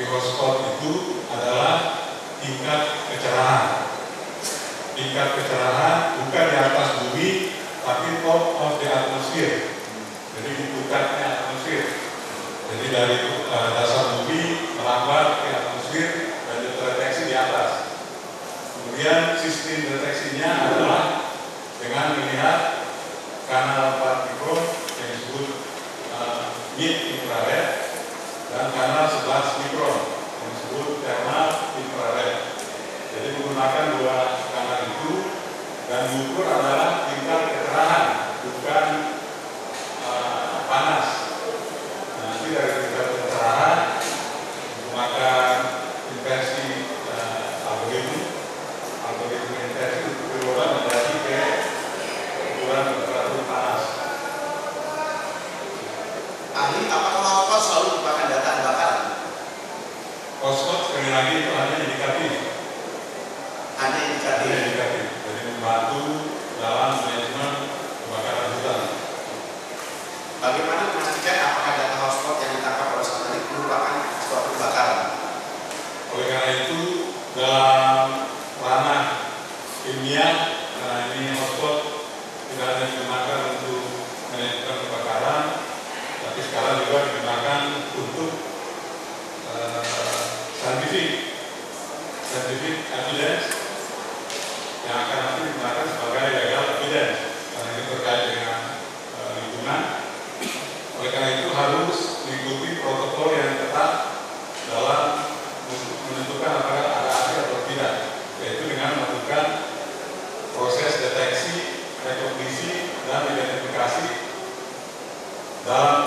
hotspot itu adalah tingkat kecerahan. Tingkat kecerahan bukan di atas bumi, tapi top of the atmosphere. Jadi di puncaknya atmosfer. Jadi dari dasar bumi melambat ke atmosfer dan terdeteksi di atas. Kemudian sistem deteksinya adalah dengan melihat kanal partikel yang disebut mid infrared dan kanal 11 mikron yang disebut thermal infrared. Jadi menggunakan dua kanal itu dan diukur adalah tingkat kecerahan, bukan panas. Nanti dari tingkat kecerahan menggunakan inversi algoritma inversi untuk berubah menjadi ke ukuran temperatur panas. Ahli, apakah hotspot selalu merupakan data kebakaran? Hotspot sekali lagi itu hanya indikatif. Hanya indikatif. Jadi membantu dalam manajemen kebakaran hutan. Bagaimana memastikan apakah data hotspot yang ditangkap oleh satelit merupakan suatu kebakaran? Oleh karena itu, dalam ranah ilmiah, karena ini hotspot tidak hanya digunakan untuk manajemen kebakaran, tapi sekarang juga digunakan untuk scientific evidence yang akan nanti digunakan sebagai legal evidence karena ini terkait dengan lingkungan. Oleh karena itu harus mengikuti protokol yang ketat dalam menentukan apakah ada aksi atau tidak, yaitu dengan melakukan proses deteksi, rekognisi, dan identifikasi dalam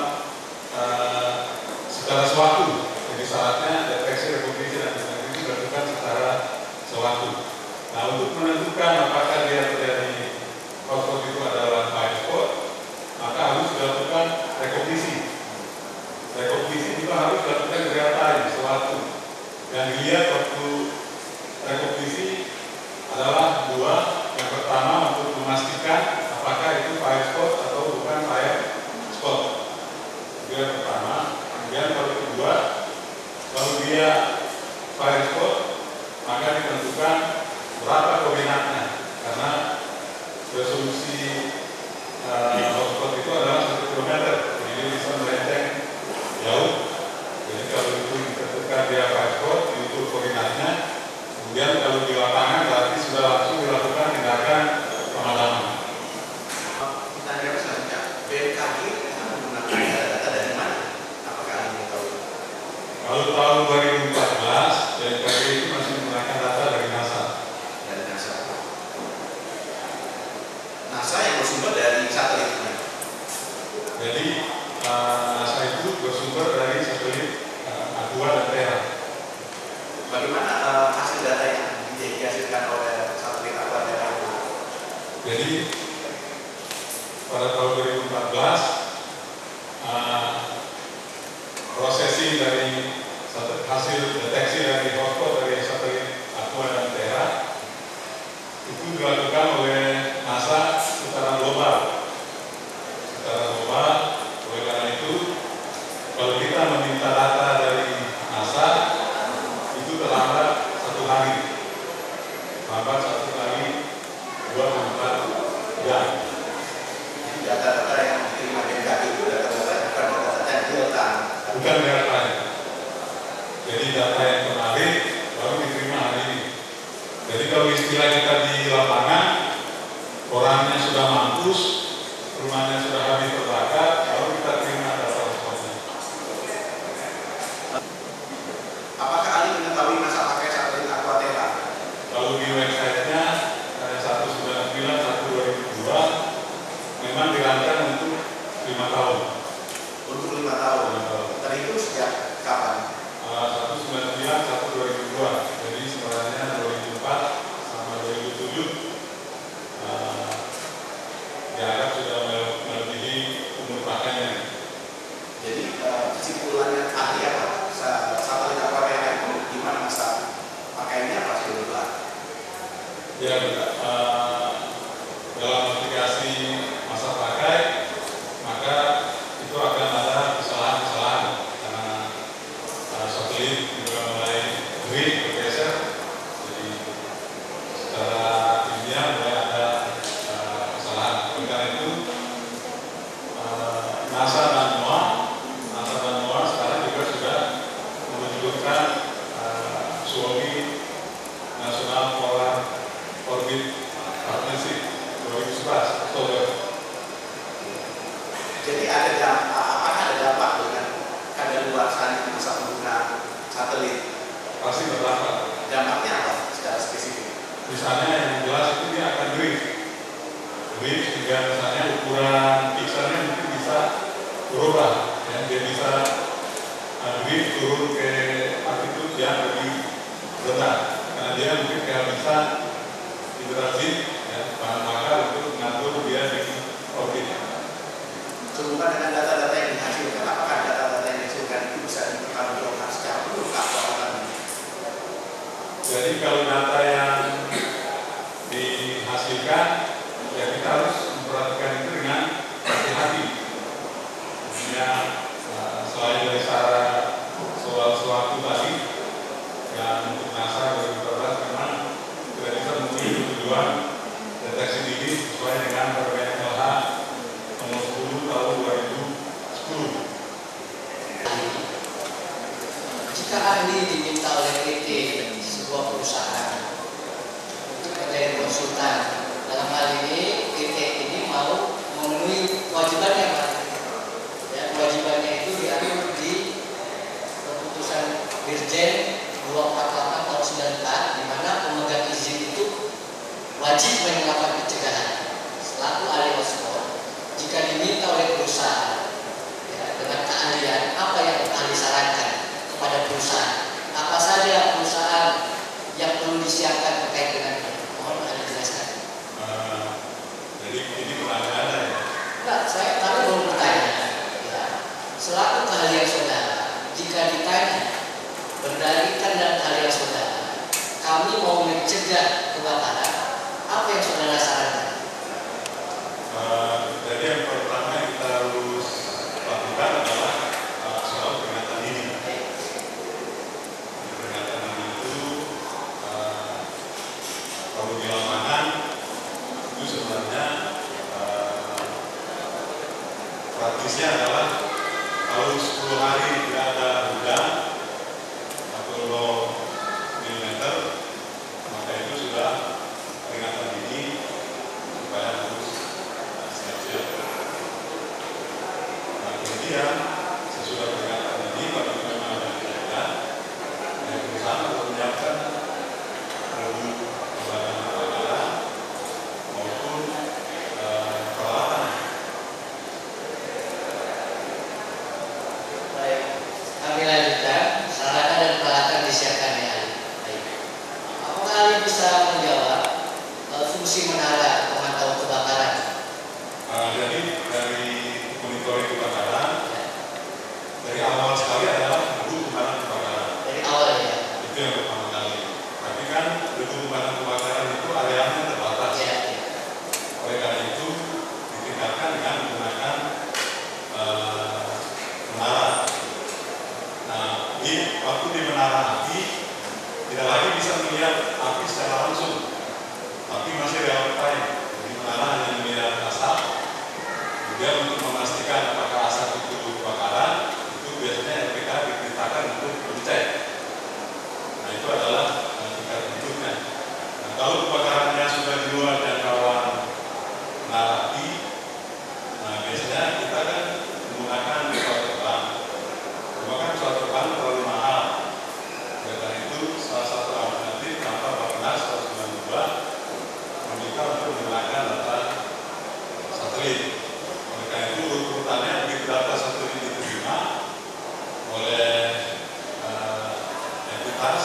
secara sewaktu. Jadi syaratnya deteksi, rekognisi, dan identifikasi dilakukan secara sewaktu. Nah, untuk menentukan apakah dia terjadi hotspot itu adalah fire spot, maka harus dilakukan rekognisi. Rekognisi juga harus dilakukan real time, sewaktu. Yang dilihat waktu rekognisi adalah dua. Yang pertama untuk memastikan apakah itu fire spot atau bukan fire spot. Itu yang pertama. Kemudian kalau kedua, kalau dia fire spot, maka ditentukan berapa koordinatnya, karena resolusi hotspot itu adalah 1 kilometer, jadi dia bisa melenceng jauh. Jadi kalau itu ditentukan dia fire spot, diukur koordinatnya, kemudian kalau di lapangan berarti sudah langsung dilakukan tindakan pemadaman. Pertanyaan selanjutnya, BMKG menggunakan data dari mana? Apakah Anda tahu? Kalau tahun 2014, BMKG itu masih menggunakan data dari NASA. Dari NASA. NASA yang bersumber dari satelitnya. Jadi NASA itu bersumber dari satelit Aqua dan Terra. Bagaimana hasil data yang dihasilkan oleh satelit Aqua dan Terra? Jadi pada tahun 2014 prosesi dari hasil deteksi dari hotspot dari satelit Aqua dan Terra itu dilakukan oleh NASA secara global. Oleh karena itu, kalau kita meminta data dari NASA itu terlambat 1 hari, 24 jam. Data-data yang diterima BMKG itu data-data bukan data-data yang real time. Bukan real time. Jadi data yang kemarin baru diterima hari ini. Jadi kalau istilah kita di lapangan, orangnya sudah mampus, rumahnya sudah habis terbakar, baru kita terima data hotspotnya. Apakah ahli mengetahui masa pakai satelit Aqua Terra? Kalau di websitenya 199/2002 memang dirancang untuk 5 tahun. Untuk 5 tahun. Terhitung sejak kapan? 199/2002. Jadi sebenarnya 2004 sama 2007 dianggap sudah melebihi umur pakainya. Jadi kesimpulannya ahli apa? Satelit Aqua Terra itu gimana masa pakainya apa sih dulu? Ya, dalam aplikasi masa pakai, maka itu akan ada kesalahan-kesalahan karena satelit juga Green bergeser, jadi secara ilmiah mulai ada kesalahan. Oleh karena itu NASA dan NOAA sekarang juga sudah menunjukkan SWOMI National Polar Orbit Partnership 2011 Oktober. Jadi apakah ada dampak dengan kadaluarsanya masa pengguna satelit? Pasti berdampak. Dampaknya apa secara spesifik? Misalnya yang jelas itu dia akan drift sehingga misalnya ukuran pixelnya mungkin bisa berubah, ya. Dia bisa drift turun ke altitude yang lebih rendah karena dia mungkin bisa interaksi, ya, bahan bakar untuk mengatur dia di orbit. Sehubungan dengan data-data yang dihasilkan, apakah data-data yang dihasilkan itu bisa dipertanggungjawabkan secara penuh keakuratan? Jadi kalau data yang dihasilkan, ya kita harus memperhatikan itu dengan hati-hati. Maksudnya selain dari soal-soal tadi, yang untuk NASA 2014 memang tidak bisa memenuhi tujuan deteksi dini sesuai dengan permen LH nomor 10 tahun 2010. Jika ahli diminta oleh PT sebuah perusahaan untuk menjadi konsultan, dalam hal ini PT ini mau memenuhi kewajibannya, Pak. Ya, kewajibannya itu diatur di keputusan Dirjen 248 tahun 94, di mana pemegang izin itu wajib melakukan pencegahan selaku ahli ekspor jika diminta oleh perusahaan, ya, dengan keahlian apa yang ahli sarankan kepada perusahaan, apa saja perusahaan yang perlu disiapkan terkait dengan ini. Mohon ahli jelaskan. Jadi ini pertanyaannya ya? Enggak, kami belum bertanya. Ya, selaku keahlian saudara, jika ditanya berdalilkan dan keahlian saudara, kami mau mencegah kebakaran, apa yang saudara sarankan? Jadi yang pertama yang kita harus lakukan adalah soal peringatan dini. Peringatan dini itu kalau di lapangan itu sebenarnya praktisnya adalah kalau 10 hari tidak ada hujan atau 0 mm, maka itu sudah peringatan dini supaya harus siap-siap. Nah, kemudian sesudah peringatan dini, kalau memang ada kejadian, perusahaan harus menyiapkan produk pemadam kebakaran maupun peralatan. Baik, kami lanjutkan. Sarana dan peralatan disiapkan ya. Baik. Apakah ahli bisa menjawab fungsi menara pemantau kebakaran? Jadi dari monitoring kebakaran, dari awal sekali adalah debu pemadam kebakaran. Dari awal ya. Itu yang pertama kali. Tapi kan debu pemadam kebakaran itu areanya terbatas. Ya. Oleh karena itu ditingkatkan dengan menggunakan menara. Nah, waktu di menara api tidak lagi bisa melihat api secara langsung, tapi masih real time. Di menara hanya melihat asap. Kemudian untuk memastikan apakah asap itu kebakaran, itu biasanya LPK diperintahkan untuk dicek. Nah, itu adalah tingkat berikutnya. Nah, kalau kebakarannya sudah di luar jangkauan menara api, nah biasanya kita kan menggunakan pesawat terbang. Cuma kan pesawat terbang terlalu mahal. Oleh karena itu salah satu alternatif tanpa Bappenas 192 meminta untuk menggunakan data satelit. Oleh karena itu urutannya begitu data satelit diterima oleh entitas